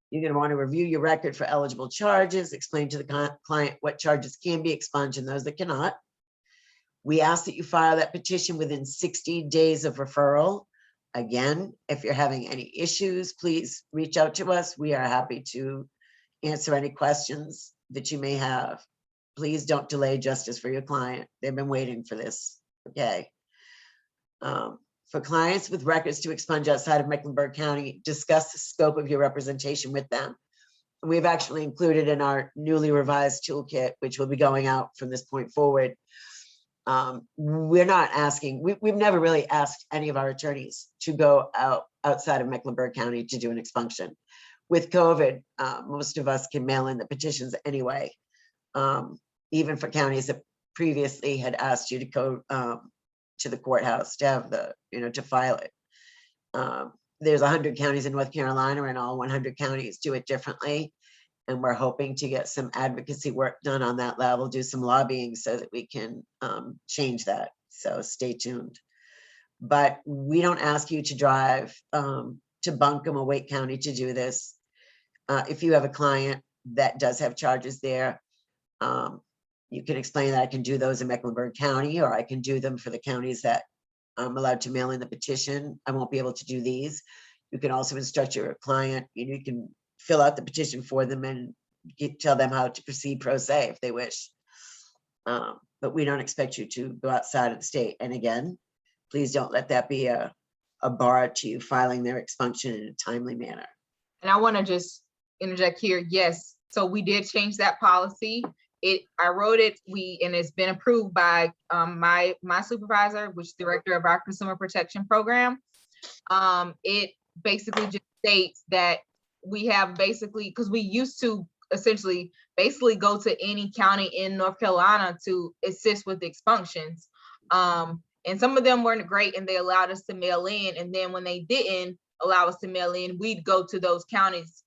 You're going to want to review your record for eligible charges, explain to the client what charges can be expunged and those that cannot. We ask that you file that petition within 60 days of referral. Again, if you're having any issues, please reach out to us. We are happy to answer any questions that you may have. Please don't delay justice for your client. They've been waiting for this. Okay. For clients with records to expunge outside of Mecklenburg County, discuss the scope of your representation with them. We've actually included in our newly revised toolkit, which will be going out from this point forward. We're not asking, we've never really asked any of our attorneys to go outside of Mecklenburg County to do an expunction. With COVID, most of us can mail in the petitions anyway, even for counties that previously had asked you to go to the courthouse to have the, to file it. There's 100 counties in North Carolina and all 100 counties do it differently. And we're hoping to get some advocacy work done on that level, do some lobbying so that we can change that. So stay tuned. But we don't ask you to drive to Buncombe or Wake County to do this. If you have a client that does have charges there, you can explain that I can do those in Mecklenburg County, or I can do them for the counties that I'm allowed to mail in the petition. I won't be able to do these. You can also instruct your client, you can fill out the petition for them and tell them how to proceed pro se if they wish. But we don't expect you to go outside of the state. And again, please don't let that be a bar to you filing their expunction in a timely manner. And I want to just interject here. Yes, so we did change that policy. I wrote it, and it's been approved by my supervisor, which is director of our consumer protection program. It basically just states that we have basically, because we used to essentially basically go to any county in North Carolina to assist with expunctions. And some of them weren't great and they allowed us to mail in. And then when they didn't allow us to mail in, we'd go to those counties,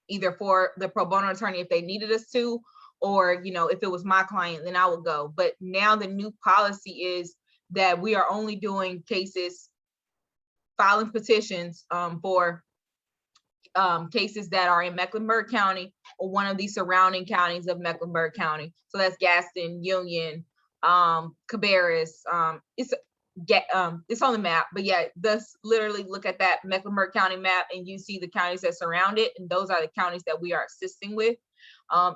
either for the pro bono attorney if they needed us to, or, if it was my client, then I would go. But now the new policy is that we are only doing cases, filing petitions for cases that are in Mecklenburg County or one of the surrounding counties of Mecklenburg County. So that's Gaston, Union, Cabarrus. It's on the map, but yeah, just literally look at that Mecklenburg County map and you see the counties that surround it, and those are the counties that we are assisting with.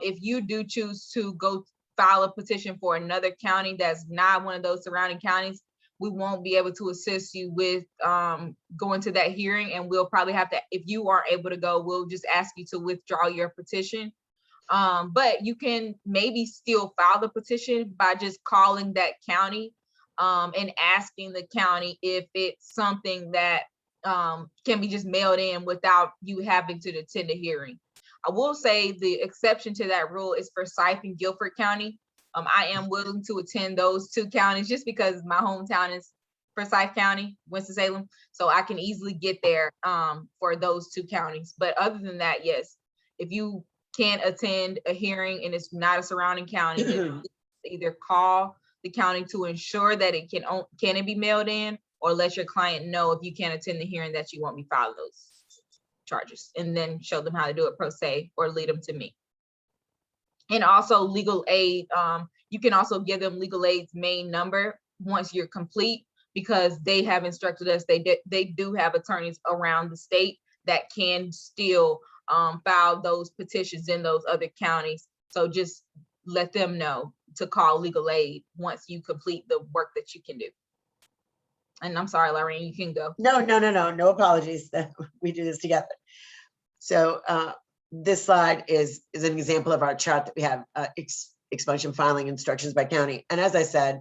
If you do choose to go file a petition for another county that's not one of those surrounding counties, we won't be able to assist you with going to that hearing, and we'll probably have to, if you aren't able to go, we'll just ask you to withdraw your petition. But you can maybe still file the petition by just calling that county and asking the county if it's something that can be just mailed in without you having to attend a hearing. I will say the exception to that rule is for Syph and Guilford County. I am willing to attend those two counties just because my hometown is Forsyth County, Winston-Salem, so I can easily get there for those two counties. But other than that, yes, if you can't attend a hearing and it's not a surrounding county, then either call the county to ensure that it can it be mailed in, or let your client know if you can't attend the hearing that you won't be filing those charges, and then show them how to do it pro se or lead them to me. And also legal aid, you can also give them legal aid's main number once you're complete, because they have instructed us they do have attorneys around the state that can still file those petitions in those other counties. So just let them know to call legal aid once you complete the work that you can do. And I'm sorry, Laureen, you can go. No apologies. We do this together. So this slide is an example of our chart that we have, expunction filing instructions by county. And as I said,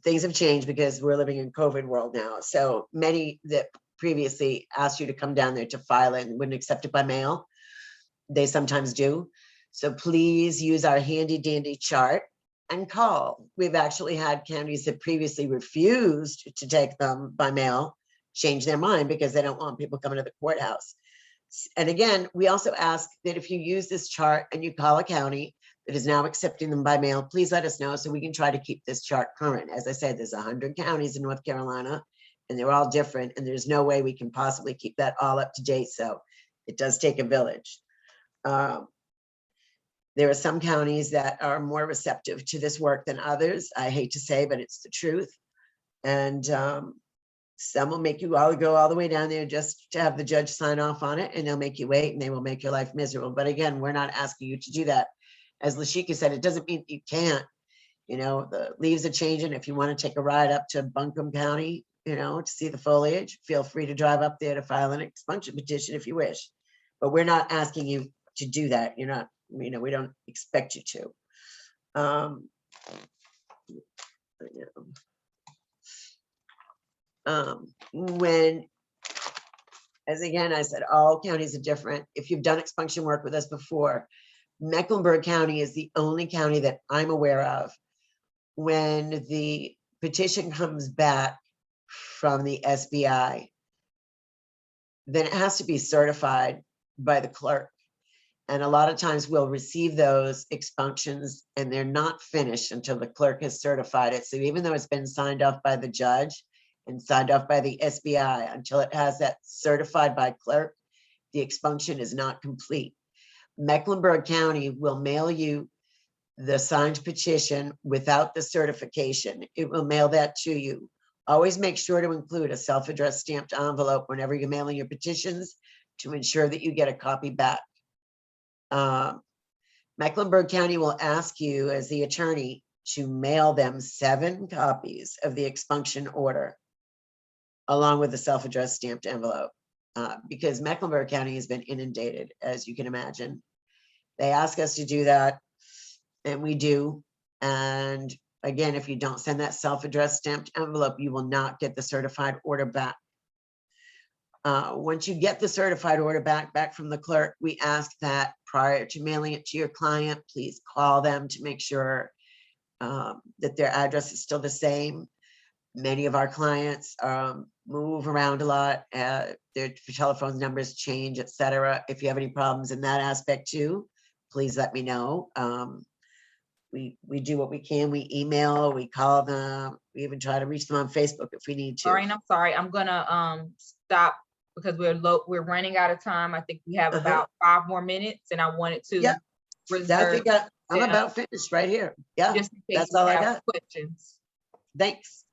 things have changed because we're living in COVID world now. So many that previously asked you to come down there to file it and wouldn't accept it by mail, they sometimes do. So please use our handy dandy chart and call. We've actually had counties that previously refused to take them by mail change their mind because they don't want people coming to the courthouse. And again, we also ask that if you use this chart and you call a county that is now accepting them by mail, please let us know so we can try to keep this chart current. As I said, there's 100 counties in North Carolina and they're all different, and there's no way we can possibly keep that all up to date. So it does take a village. There are some counties that are more receptive to this work than others. I hate to say, but it's the truth. And some will make you all go all the way down there just to have the judge sign off on it, and they'll make you wait and they will make your life miserable. But again, we're not asking you to do that. As Lashieka said, it doesn't mean you can't. You know, the leaves are changing. If you want to take a ride up to Buncombe County, you know, to see the foliage, feel free to drive up there to file an expunction petition if you wish. But we're not asking you to do that. You're not, you know, we don't expect you to. When, as again, I said, all counties are different. If you've done expunction work with us before, Mecklenburg County is the only county that I'm aware of when the petition comes back from the SBI, then it has to be certified by the clerk. And a lot of times we'll receive those expunctions and they're not finished until the clerk has certified it. So even though it's been signed off by the judge and signed off by the SBI, until it has that certified by clerk, the expunction is not complete. Mecklenburg County will mail you the signed petition without the certification. It will mail that to you. Always make sure to include a self-addressed stamped envelope whenever you're mailing your petitions to ensure that you get a copy back. Mecklenburg County will ask you as the attorney to mail them 7 copies of the expunction order along with the self-addressed stamped envelope, because Mecklenburg County has been inundated, as you can imagine. They ask us to do that, and we do. And again, if you don't send that self-addressed stamped envelope, you will not get the certified order back. Once you get the certified order back from the clerk, we ask that prior to mailing it to your client, please call them to make sure that their address is still the same. Many of our clients move around a lot, their telephone numbers change, etc. If you have any problems in that aspect too, please let me know. We do what we can. We email, we call them, we even try to reach them on Facebook if we need to. All right, I'm sorry. I'm gonna stop because we're running out of time. I think we have about 5 more minutes, and I wanted to reserve. I'm about finished right here. Yeah, just in case that's all I got. Questions. Thanks.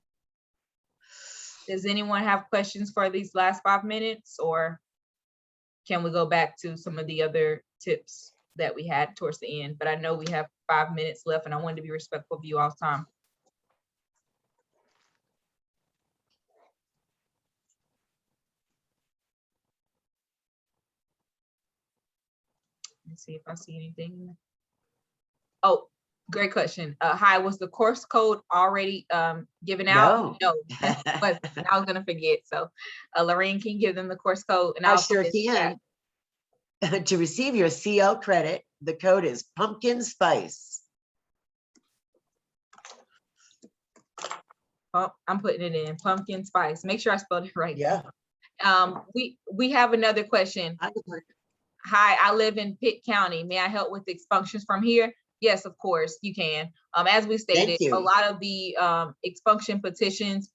Does anyone have questions for these last 5 minutes, or can we go back to some of the other tips that we had towards the end? But I know we have 5 minutes left, and I wanted to be respectful of you all's time. Let's see if I see anything. Oh, great question. Hi, was the course code already given out? No, but I was gonna forget. So Laureen, can you give them the course code? And I sure can. To receive your CL credit, the code is pumpkin spice. Oh, I'm putting it in pumpkin spice. Make sure I spelled it right. Yeah. We have another question. hi, I live in Pitt County. May I help with expunctions from here? Yes, of course, you can. As we stated, you. a lot of the expunction petitions,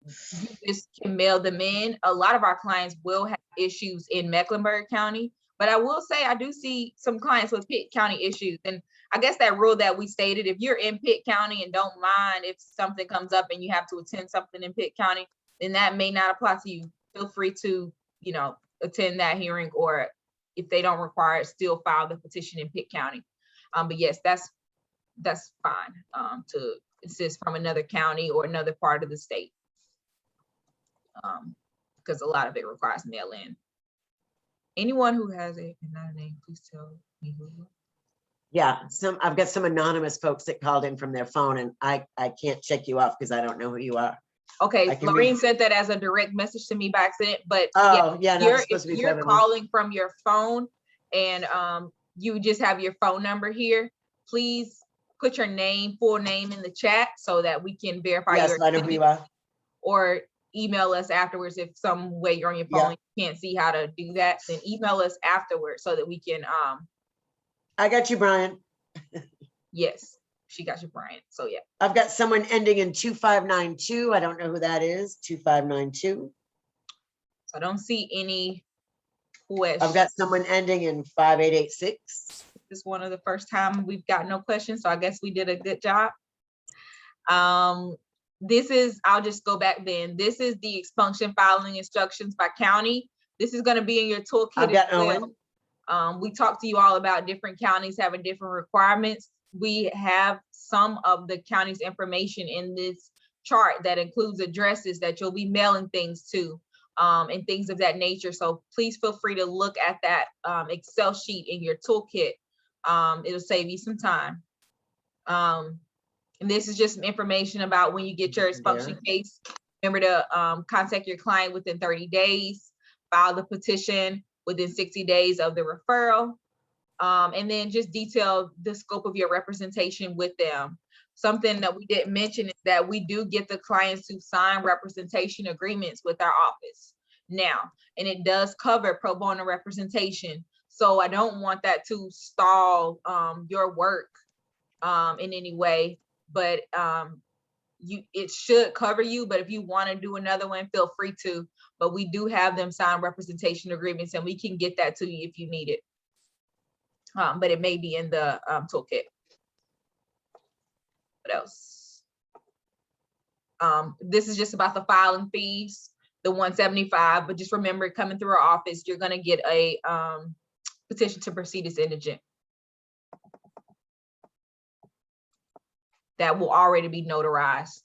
you just can mail them in. A lot of our clients will have issues in Mecklenburg County, but I will say I do see some clients with Pitt County issues. And I guess that rule that we stated, if you're in Pitt County and don't mind if something comes up and you have to attend something in Pitt County, then that may not apply to you. Feel free to, you know, attend that hearing, or if they don't require it, still file the petition in Pitt County. But yes, that's fine to assist from another county or another part of the state. Because a lot of it requires mail-in. Anyone who has not a name, please tell me who you are. Yeah, I've got some anonymous folks that called in from their phone, and I can't check you off because I don't know who you are. Okay, I can Laureen sent that as a direct message to me by accident, but Oh, yeah, no, it's supposed if to be you're for everyone. calling from your phone and you just have your phone number here, please put your name, full name in the chat so that we can verify Yes, your I know who you are. or email us afterwards. If some way you're on your phone, you can't see how to do that, then email us afterwards so that we can I got you, Brian. yes, she got you, Brian. So yeah. I've got someone ending in 2592. I don't know who that is. 2592. So I don't see any questions. I've got someone ending in 5886. This is one of the first time we've got no questions, so I guess we did a good job. This is, I'll just go back then. This is the expunction filing instructions by county. This is going to be in your toolkit. I've got Owen. We talked to you all about different counties having different requirements. We have some of the county's information in this chart that includes addresses that you'll be mailing things to and things of that nature. So please feel free to look at that Excel sheet in your toolkit. It'll save you some time. And this is just some information about when you get your expunction case. Remember to contact your client within 30 days, file the petition within 60 days of the referral, and then just detail the scope of your representation with them. Something that we didn't mention is that we do get the clients to sign representation agreements with our office now, and it does cover pro bono representation. So I don't want that to stall your work in any way, but it should cover you. But if you want to do another one, feel free to. But we do have them sign representation agreements, and we can get that to you if you need it. But it may be in the toolkit. What else? This is just about the filing fees, the $175. But just remember, coming through our office, you're going to get a petition to proceed as indigent. That will already be notarized.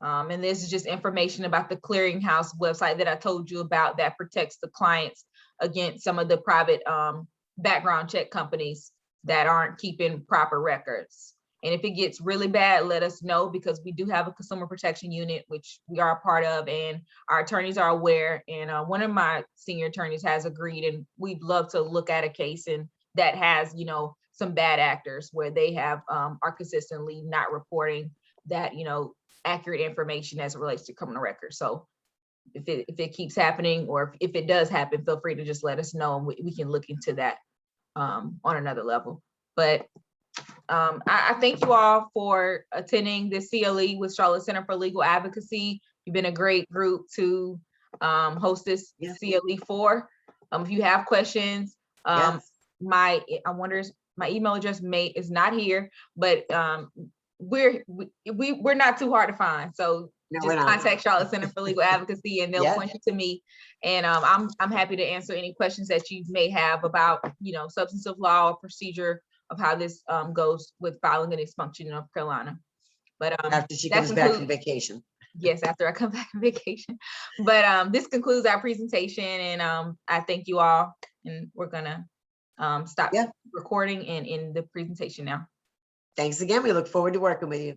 And this is just information about the clearinghouse website that I told you about that protects the clients against some of the private background check companies that aren't keeping proper records. And if it gets really bad, let us know, because we do have a consumer protection unit, which we are a part of, and our attorneys are aware. And one of my senior attorneys has agreed, and we'd love to look at a case and that has, you know, some bad actors where they have are consistently not reporting that, you know, accurate information as it relates to criminal records. So if it keeps happening, or if it does happen, feel free to just let us know, and we can look into that on another level. But I thank you all for attending this CLE with Charlotte Center for Legal Advocacy. You've been a great group to host this CLE for. If you have questions, my email address is not here, but we're not too hard to find. So just contact Charlotte Center for Legal Advocacy, and they'll point you to me. And I'm happy to answer any questions that you may have about, you know, substantive law or procedure of how this goes with filing an expunction in North Carolina. But after she comes back from vacation. Yes, after I come back from vacation. But this concludes our presentation, and I thank you all, and we're gonna stop recording and end the presentation now. Thanks again. We look forward to working with you.